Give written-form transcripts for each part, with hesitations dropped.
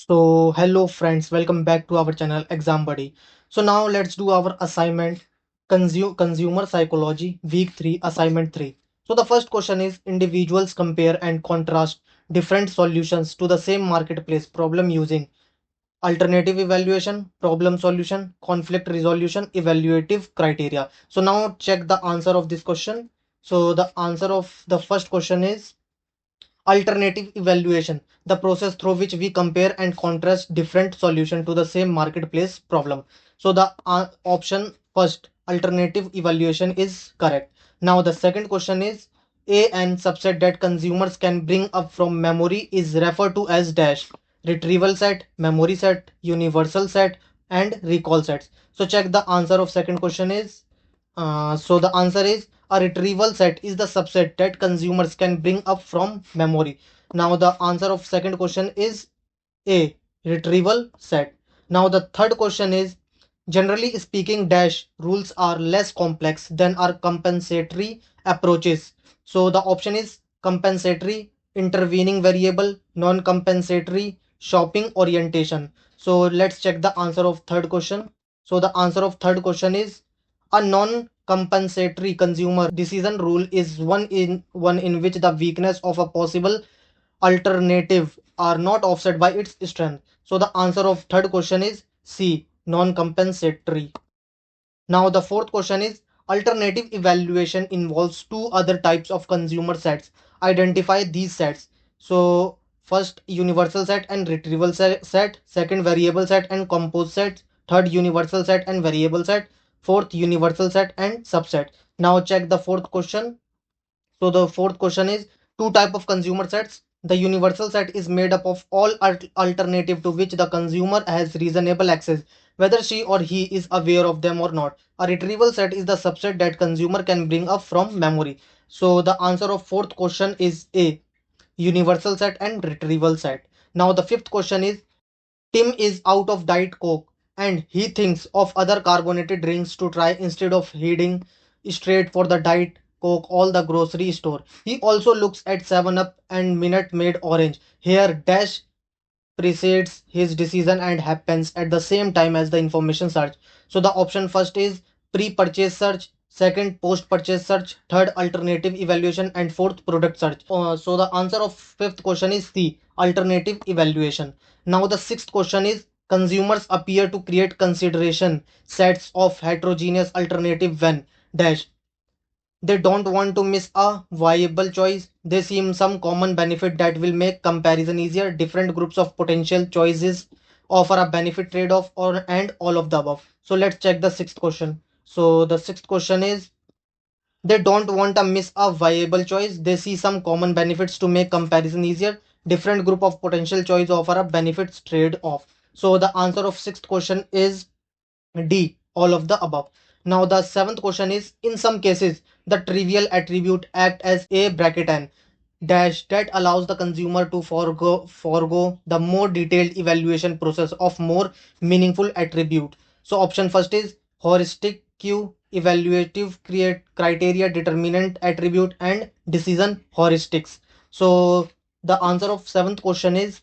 So, hello friends, welcome back to our channel Exam Buddy. So now let's do our assignment Consumer Psychology Week 3 Assignment 3. So the first question is individuals compare and contrast different solutions to the same marketplace problem using alternative evaluation, problem solution, conflict resolution, evaluative criteria. So now check the answer of this question. So the answer of the first question is alternative evaluation, the process through which we compare and contrast different solutions to the same marketplace problem. So the option first, alternative evaluation, is correct. Now the second question is a n subset that consumers can bring up from memory is referred to as dash retrieval set, memory set, universal set, and recall sets. So check the answer of second question is so the answer is a retrieval set is the subset that consumers can bring up from memory. Now the answer of second question is A, retrieval set. Now the third question is generally speaking dash rules are less complex than our compensatory approaches. So the option is compensatory, intervening variable, non-compensatory, shopping orientation. So let's check the answer of third question. So the answer of third question is a non-compensatory consumer decision rule is one in which the weakness of a possible alternative are not offset by its strength. So the answer of third question is C, non-compensatory. Now the fourth question is alternative evaluation involves two other types of consumer sets. Identify these sets. So first universal set and retrieval set, second variable set and compose set, third universal set and variable set, fourth universal set and subset. Now check the fourth question. So the fourth question is two type of consumer sets. The universal set is made up of all alternative to which the consumer has reasonable access, whether she or he is aware of them or not. A retrieval set is the subset that consumer can bring up from memory. So the answer of fourth question is A, universal set and retrieval set. Now the fifth question is Tim is out of Diet Coke and he thinks of other carbonated drinks to try instead of heading straight for the Diet Coke or the grocery store. He also looks at 7 Up and Minute Maid Orange. Here dash precedes his decision and happens at the same time as the information search. So the option first is pre-purchase search, second post-purchase search, third alternative evaluation, and fourth product search. So the answer of fifth question is C, alternative evaluation. Now the sixth question is consumers appear to create consideration sets of heterogeneous alternative when dash they don't want to miss a viable choice. They seem some common benefit that will make comparison easier. Different groups of potential choices offer a benefit trade-off or and all of the above. So let's check the sixth question. So the sixth question is they don't want to miss a viable choice. They see some common benefits to make comparison easier. Different group of potential choice offer a benefits trade-off. So the answer of sixth question is D, all of the above. Now the seventh question is in some cases the trivial attribute act as a bracket n dash that allows the consumer to forgo the more detailed evaluation process of more meaningful attribute. So option first is heuristic q, evaluative create criteria, determinant attribute, and decision heuristics. So the answer of seventh question is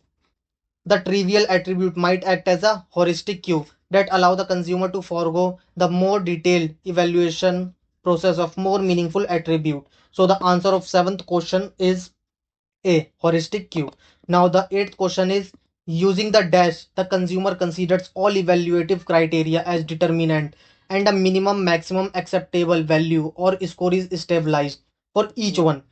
the trivial attribute might act as a heuristic cue that allow the consumer to forego the more detailed evaluation process of more meaningful attribute. So the answer of seventh question is A, heuristic cue. Now the eighth question is using the dash, the consumer considers all evaluative criteria as determinant and a minimum maximum acceptable value or score is stabilized for each one.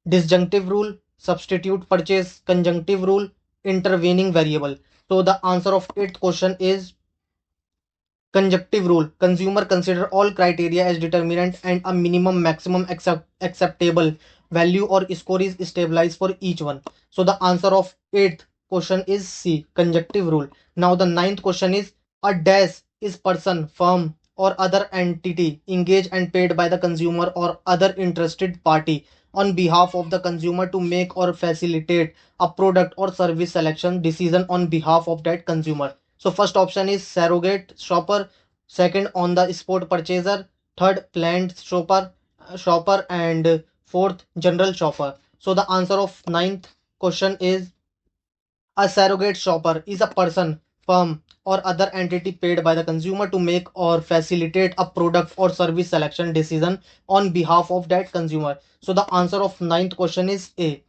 Disjunctive rule, substitute purchase, conjunctive rule, intervening variable. So the answer of eighth question is conjunctive rule. Consumer consider all criteria as determinant and a minimum maximum acceptable value or score is stabilized for each one. So the answer of eighth question is C, conjunctive rule. Now the ninth question is a dash is person, firm, or other entity engaged and paid by the consumer or other interested party on behalf of the consumer to make or facilitate a product or service selection decision on behalf of that consumer. So first option is surrogate shopper, second on the spot purchaser, third planned shopper, and fourth general shopper. So the answer of ninth question is A surrogate shopper is a person, firm, or other entity paid by the consumer to make or facilitate a product or service selection decision on behalf of that consumer. So the answer of ninth question is A.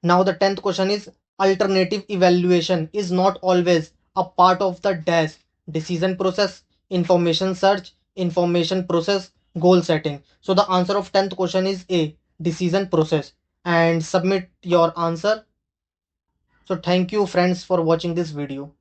Now the 10th question is alternative evaluation is not always a part of the DAS decision process, information search, information process, goal setting. So the answer of 10th question is A, decision process, and submit your answer. So thank you friends for watching this video.